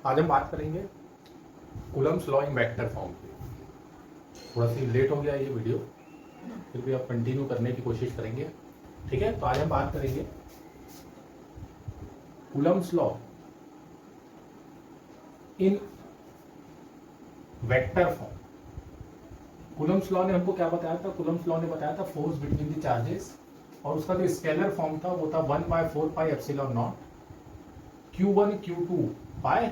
आज हम बात करेंगे Coulomb's law in vector form की। थोड़ा सी लेट हो गया ये वीडियो, फिर भी आप कंटिन्यू करने की कोशिश करेंगे, ठीक है। तो आज हम बात करेंगे Coulomb's law in vector form. Coulomb's law ने हमको क्या बताया था? कूलम्स लॉ ने बताया था फोर्स बिटवीन द चार्जेस, और उसका जो स्केलर फॉर्म था वो था 1/4 pi epsilon not Q1 Q2 by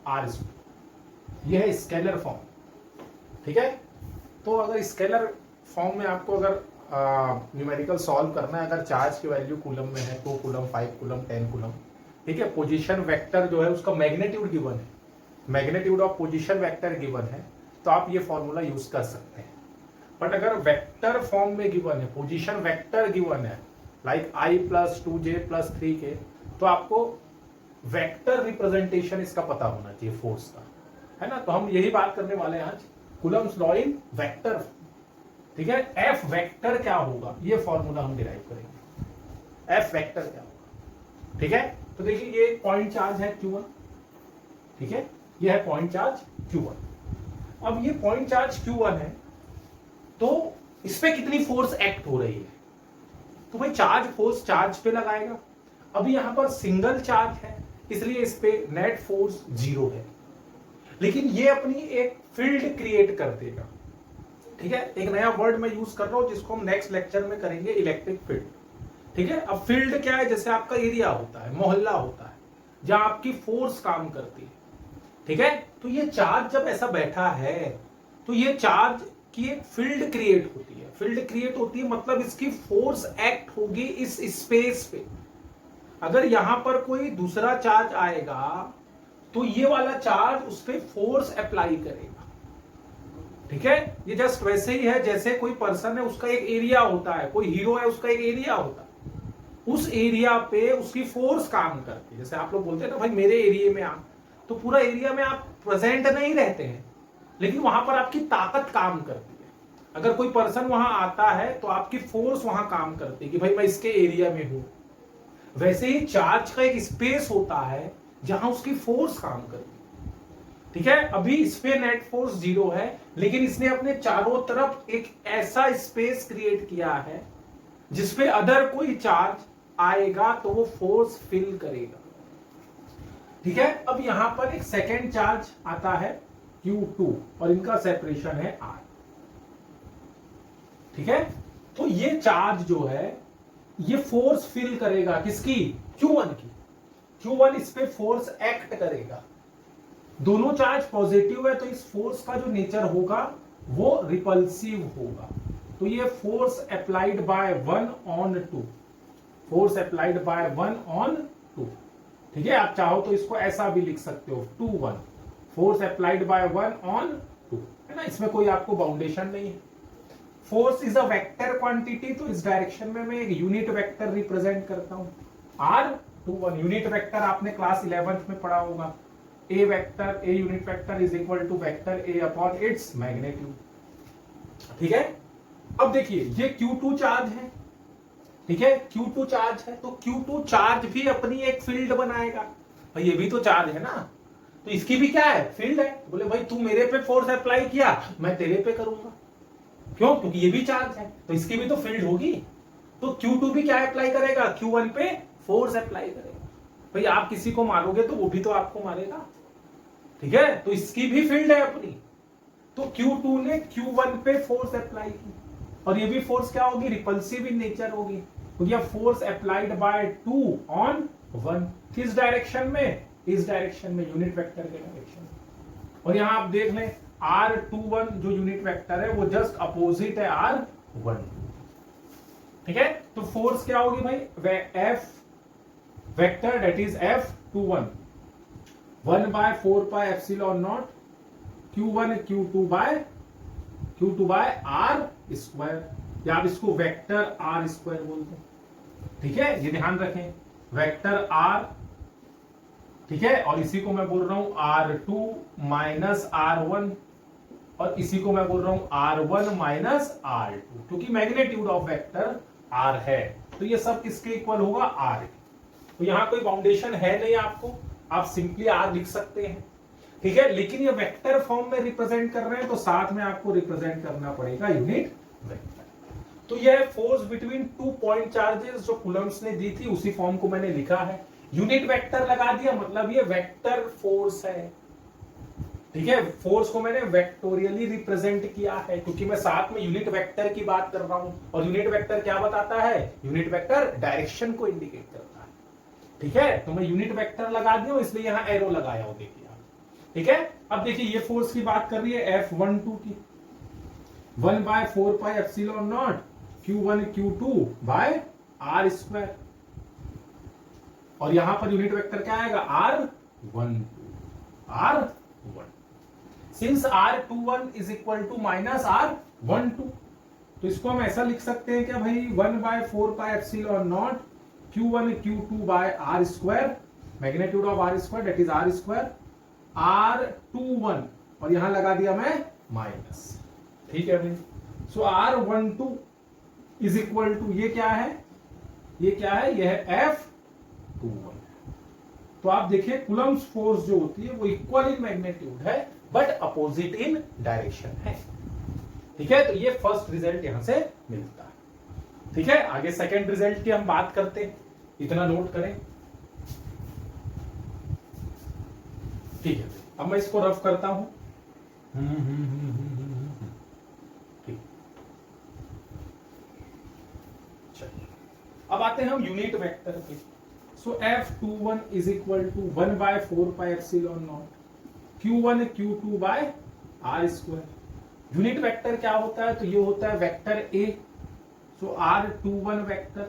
R square. यह है स्केलर फॉर्म, ठीक है। तो अगर स्केलर फॉर्म में आपको अगर न्यूमेरिकल सॉल्व करना है, अगर चार्ज की वैल्यू कूलम में है 2 कूलम, 5 कूलम, 10 कूलम, ठीक है। पोजीशन वेक्टर जो है उसका मैग्नीट्यूड गिवन है, magnitude of position vector given है, तो आप ये फॉर्मूला यूज कर सकते हैं। बट अगर वेक्टर फॉर्म में गिवन है, पोजीशन वेक्टर गिवन है लाइक I + 2j + 3k, तो आपको वेक्टर रिप्रेजेंटेशन इसका पता होना चाहिए फोर्स का, है ना। तो हम यही बात करने वाले हैं आज, कूलम्स लॉ इन वेक्टर, ठीक है। एफ वेक्टर क्या होगा ये फॉर्मूला हम डिराइव करेंगे। एफ वेक्टर क्या होगा, ठीक है। तो देखिए ये पॉइंट चार्ज है Q1, ठीक है। ये है पॉइंट चार्ज Q1। अब ये पॉइंट चार्ज Q1 है, तो इस पे कितनी फोर्स एक्ट हो रही है? तो भाई चार्ज फोर्स चार्ज पे लगाएगा। अभी यहां पर सिंगल चार्ज है, इसलिए इस पे नेट फोर्स 0 है, लेकिन ये अपनी एक फील्ड क्रिएट कर देगा, ठीक है। एक नया वर्ड मैं यूज कर रहा हूं जिसको हम नेक्स्ट लेक्चर में करेंगे, इलेक्ट्रिक फील्ड, ठीक है। अब फील्ड क्या है? जैसे आपका एरिया होता है, मोहल्ला होता है, जहां आपकी फोर्स काम करती है, ठीक है। तो ये चार्ज जब ऐसा बैठा है, तो ये चार्ज की एक फील्ड क्रिएट होती है। फील्ड क्रिएट होती है मतलब इसकी फोर्स एक्ट होगी इस स्पेस पे। अगर यहां पर कोई दूसरा चार्ज आएगा तो ये वाला चार्ज उस पर फोर्स अप्लाई करेगा, ठीक है। ये जस्ट वैसे ही है जैसे कोई पर्सन है, उसका एक एरिया होता है, कोई हीरो है, उसका एक एरिया होता है, उस एरिया पे उसकी फोर्स काम करती है। जैसे आप लोग बोलते हैं ना भाई मेरे एरिया में आ, तो पूरा एरिया में आप प्रेजेंट नहीं रहते हैं, लेकिन वहां पर आपकी ताकत काम करती है। अगर कोई पर्सन वहां आता है तो आपकी फोर्स वहां काम करती है कि भाई मैं इसके एरिया में हूं। वैसे ही चार्ज का एक स्पेस होता है जहां उसकी फोर्स काम करती है, ठीक है। अभी इस पे नेट फोर्स 0 है, लेकिन इसने अपने चारों तरफ एक ऐसा स्पेस क्रिएट किया है जिसपे अदर कोई चार्ज आएगा तो वो फोर्स फिल करेगा, ठीक है। अब यहां पर एक सेकेंड चार्ज आता है Q2 और इनका सेपरेशन है R, ठीक है। तो ये चार्ज जो है ये फोर्स फिल करेगा किसकी? Q1 की। Q1 इस पे फोर्स एक्ट करेगा। दोनों चार्ज पॉजिटिव है तो इस फोर्स का जो नेचर होगा वो रिपल्सिव होगा। तो ये force applied by 1/2, force applied by 1/2, ठीक है। आप चाहो तो इसको ऐसा भी लिख सकते हो 2/1, फोर्स अप्लाइड बाय 1/2, है ना। इसमें कोई आपको बाउंडेशन नहीं है। Force is a vector quantity, तो इस डायरेक्शन में मैं एक यूनिट वेक्टर रिप्रेजेंट करता हूं R21। यूनिट वेक्टर आपने क्लास 11th में पढ़ा होगा। A vector, a unit vector is equal to vector A upon its magnitude, ठीक है। अब देखिए ये Q2 चार्ज है, ठीक है। Q2 चार्ज है तो Q2 चार्ज भी अपनी एक फील्ड बनाएगा। भाई ये भी तो चार्ज है ना, तो इसकी भी क्या है? फील्ड है। बोले भाई तू मेरे पे फोर्स अप्लाई किया, मैं तेरे पे करूंगा, क्यों? क्योंकि ये भी चार्ज है तो इसकी भी तो फील्ड होगी। तो Q2 भी क्या अप्लाई करेगा? Q1 पे फोर्स अप्लाई करेगा। भाई आप किसी को मारोगे तो वो भी तो आपको मारेगा, ठीक है। तो इसकी भी फील्ड है अपनी। तो Q2 ने Q1 पे फोर्स अप्लाई की, और ये भी फोर्स क्या होगी? रिपल्सिव इन नेचर होगी, क्योंकि ये फोर्स अप्लाइड बाय 2/1। किस डायरेक्शन में? इस डायरेक्शन में, यूनिट वेक्टर के डायरेक्शन। और यहां आप देख लें R21 जो यूनिट वेक्टर है वो जस्ट अपोजिट है R1, ठीक है। तो फोर्स क्या होगी भाई? F vector that is F21 1/4 pi epsilon not Q1 Q2 by R square, या आप इसको वेक्टर R स्क्वायर बोलते हैं, ठीक है। ये ध्यान रखें, वेक्टर R, ठीक है। और इसी को मैं बोल रहा हूं R2 माइनस R1, और इसी को मैं बोल रहा हूं R1 माइनस R2, क्योंकि मैग्नीट्यूड ऑफ वेक्टर R है। तो ये सब किसके इक्वल होगा? R। तो यहां कोई बाउंडेशन है नहीं आपको, आप सिंपली R लिख सकते हैं, ठीक है, लेकिन ये वेक्टर फॉर्म में रिप्रेजेंट कर रहे हैं तो साथ में आपको रिप्रेजेंट करना पड़ेगा यूनिट वेक्टर। तो ये फोर्स बिटवीन 2 पॉइंट चार्जेस जो कूलम्ब्स ने दी थी उसी फॉर्म को मैंने लिखा है, यूनिट वेक्टर लगा दिया, मतलब ये वेक्टर फोर्स है। ठीक है, फोर्स को मैंने वेक्टोरियली रिप्रेजेंट किया है क्योंकि मैं साथ में यूनिट वेक्टर की बात कर रहा हूं, और यूनिट वेक्टर क्या बताता है, यूनिट वेक्टर डायरेक्शन को इंडिकेट करता है। ठीक है, तो मैं यूनिट वेक्टर लगा दिया इसलिए यहां एरो लगाया हो, देखिए आप। ठीक है, अब देखिए ये फोर्स की बात कर रही है F12 की, 1/4 pi epsilon not Q1 Q2 by R square, और यहां पर यूनिट वेक्टर क्या आएगा, R12। Since R21 is equal to minus R12, तो इसको हम ऐसा लिख सकते हैं क्या भाई, 1/4 pi epsilon not Q1 Q2 by R square, magnitude of R square that is R square, R21 और यहां लगा दिया मैं माइनस। ठीक है भाई, सो R12 इज इक्वल टू, ये क्या है, ये क्या है, ये है F21। तो आप देखिए कूलम्ब्स फोर्स जो होती है वो इक्वल इन मैग्नीट्यूड है बट अपोजिट इन डायरेक्शन है। ठीक है, तो ये फर्स्ट रिजल्ट यहां से मिलता है। ठीक है, आगे सेकंड रिजल्ट की हम बात करते हैं, इतना नोट करें। ठीक है, अब मैं इसको रफ करता हूं। ठीक, चलिए अब आते हैं हम यूनिट वेक्टर पे। So F21 is equal to 1/4 pi epsilon not Q1 Q2 by R square. Unit vector क्या होता है, तो ये होता है vector A, so R21 vector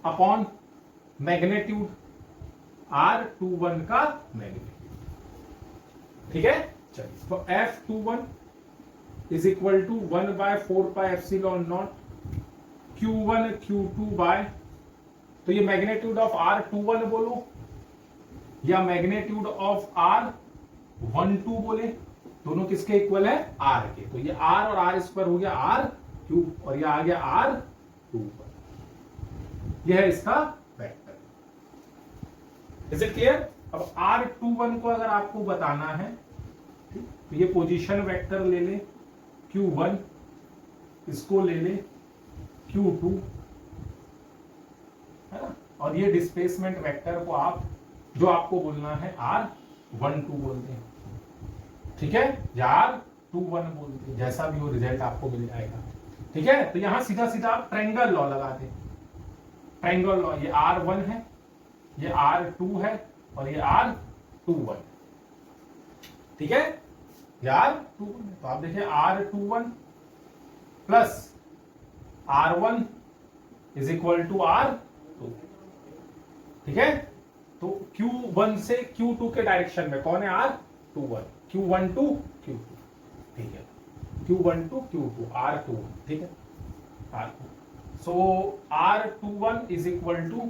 upon magnitude R21 का मैग्नीट्यूड। ठीक है, चलिए तो F21 is equal to 1/4 pi epsilon not Q1 Q2 by, तो ये मैग्नीट्यूड ऑफ R21 बोलो या मैग्नीट्यूड ऑफ R12 बोले, दोनों किसके इक्वल है, R के। तो ये R और R स्क्वायर हो गया R³ और ये आ गया R21, ये है इसका वेक्टर। Is it clear? अब R21 को अगर आपको बताना है तो ये पोजीशन वेक्टर ले ले Q1, इसको ले ले Q2, है ना, और ये डिस्प्लेसमेंट वेक्टर को आप जो आपको बोलना है R12 बोलते हैं। ठीक है, या R21 बोलते हैं, जैसा भी हो रिजल्ट आपको मिल जाएगा। ठीक है, तो यहां सीधा सीधा आप ट्रायंगल लॉ लगाते हैं। ट्रायंगल लॉ, ये R1 है, ये R2 है और ये R21। ठीक है, ये R21, तो आप देखिए R21 plus R1 is equal to R2। ठीक है, तो Q1 से Q2 के डायरेक्शन में कौन है, R21, Q12 Q2। ठीक है, Q12 Q2 R21। ठीक है, R2, so R21 is equal to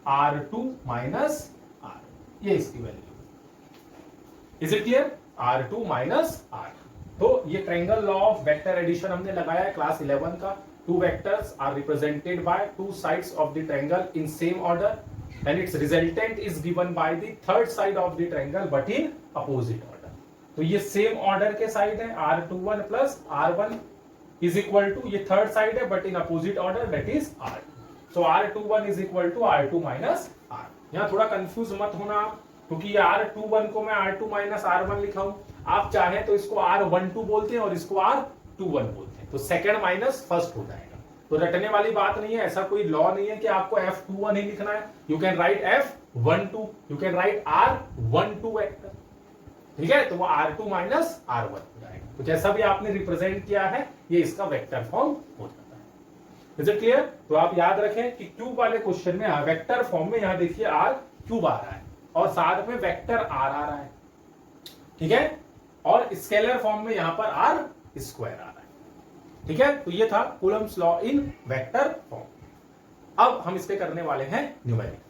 R2 minus R, ये इसकी value. Is it clear? R2 minus R। तो ये triangle law of vector addition हमने लगाया है क्लास 11 का। Two vectors are represented by two sides of the triangle in same order and its resultant is given by the third side of the triangle but in opposite order। तो ये same order के side है, R21 plus R1 is equal to, ये third side है but in opposite order that is R2। So R21 is equal to R2 minus R। यहाँ थोड़ा confuse मत होना आप, क्योंकि ये R21 को मैं R2 माइनस R1 लिखा हूं, आप चाहे तो इसको R12 बोलते हैं और इसको R21 बोलते हैं, तो सेकंड माइनस फर्स्ट हो जाएगा। तो रटने वाली बात नहीं है, ऐसा कोई लॉ नहीं है कि आपको F21 ही लिखना है। You can write F12, you can write R12 vector. ठीक है, तो वो R2 माइनस R1 हो जाएगा। तो जैसा भी आपने रिप्रेजेंट किया है ये इसका वेक्टर फॉर्म हो जाता है। Is it clear? तो आप याद रखें कि क्यूब वाले क्वेश्चन में वेक्टर फॉर्म में यहां देखिए R³ आ रहा है और साथ में वेक्टर R आ रहा है। ठीक है, और स्केलर फॉर्म में यहां पर R स्क्वायर आ रहा है। ठीक है, तो ये था Coulomb's law in vector form. अब हम इस पे करने वाले हैं न्यूमेरिकल।